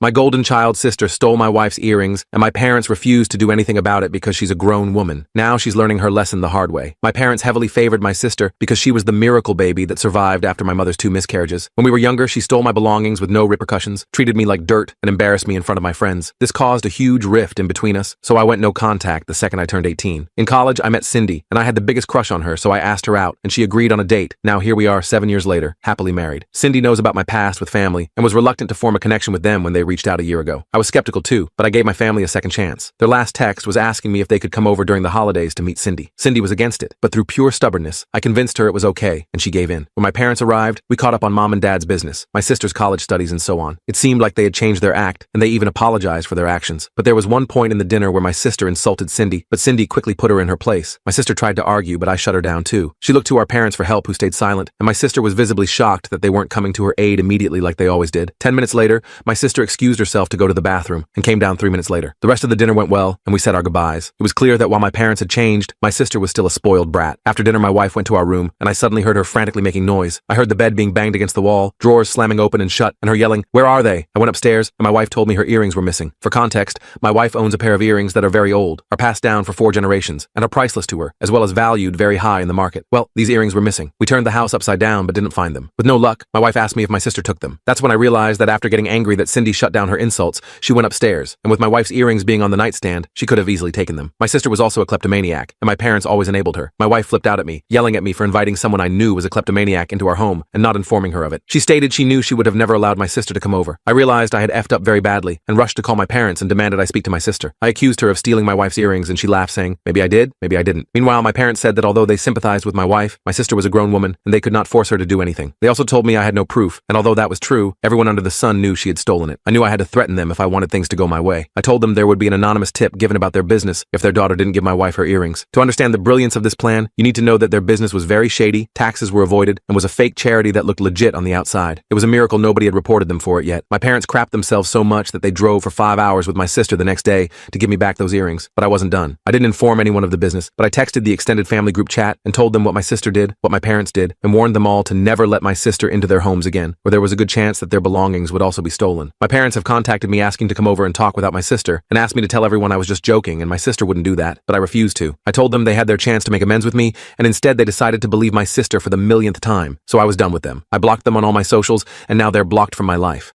My golden child sister stole my wife's earrings, and my parents refused to do anything about it because she's a grown woman. Now she's learning her lesson the hard way. My parents heavily favored my sister because she was the miracle baby that survived after my mother's 2 miscarriages. When we were younger, she stole my belongings with no repercussions, treated me like dirt, and embarrassed me in front of my friends. This caused a huge rift in between us, so I went no contact the second I turned 18. In college, I met Cindy, and I had the biggest crush on her, so I asked her out, and she agreed on a date. Now here we are 7 years later, happily married. Cindy knows about my past with family and was reluctant to form a connection with them when they reached out a year ago. I was skeptical too, but I gave my family a second chance. Their last text was asking me if they could come over during the holidays to meet Cindy. Cindy was against it, but through pure stubbornness, I convinced her it was okay, and she gave in. When my parents arrived, we caught up on mom and dad's business, my sister's college studies and so on. It seemed like they had changed their act, and they even apologized for their actions. But there was one point in the dinner where my sister insulted Cindy, but Cindy quickly put her in her place. My sister tried to argue, but I shut her down too. She looked to our parents for help, who stayed silent, and my sister was visibly shocked that they weren't coming to her aid immediately like they always did. 10 minutes later, my sister excused herself to go to the bathroom and came down 3 minutes later. The rest of the dinner went well, and we said our goodbyes. It was clear that while my parents had changed, my sister was still a spoiled brat. After dinner, my wife went to our room, and I suddenly heard her frantically making noise. I heard the bed being banged against the wall, drawers slamming open and shut, and her yelling, "Where are they?" I went upstairs, and my wife told me her earrings were missing. For context, my wife owns a pair of earrings that are very old, are passed down for 4 generations, and are priceless to her, as well as valued very high in the market. Well, these earrings were missing. We turned the house upside down, but didn't find them. With no luck, my wife asked me if my sister took them. That's when I realized that after getting angry that Cindy shut down her insults, she went upstairs, and with my wife's earrings being on the nightstand, she could have easily taken them. My sister was also a kleptomaniac, and my parents always enabled her. My wife flipped out at me, yelling at me for inviting someone I knew was a kleptomaniac into our home and not informing her of it. She stated she knew she would have never allowed my sister to come over. I realized I had effed up very badly and rushed to call my parents and demanded I speak to my sister. I accused her of stealing my wife's earrings, and she laughed, saying, "Maybe I did, maybe I didn't." Meanwhile, my parents said that although they sympathized with my wife, my sister was a grown woman and they could not force her to do anything. They also told me I had no proof, and although that was true, everyone under the sun knew she had stolen it. I knew I had to threaten them if I wanted things to go my way. I told them there would be an anonymous tip given about their business if their daughter didn't give my wife her earrings. To understand the brilliance of this plan, you need to know that their business was very shady, taxes were avoided, and was a fake charity that looked legit on the outside. It was a miracle nobody had reported them for it yet. My parents crapped themselves so much that they drove for 5 hours with my sister the next day to give me back those earrings, but I wasn't done. I didn't inform anyone of the business, but I texted the extended family group chat and told them what my sister did, what my parents did, and warned them all to never let my sister into their homes again, or there was a good chance that their belongings would also be stolen. My parents have contacted me asking to come over and talk without my sister, and asked me to tell everyone I was just joking and my sister wouldn't do that, but I refused to. I told them they had their chance to make amends with me, and instead they decided to believe my sister for the millionth time, so I was done with them. I blocked them on all my socials, and now they're blocked from my life.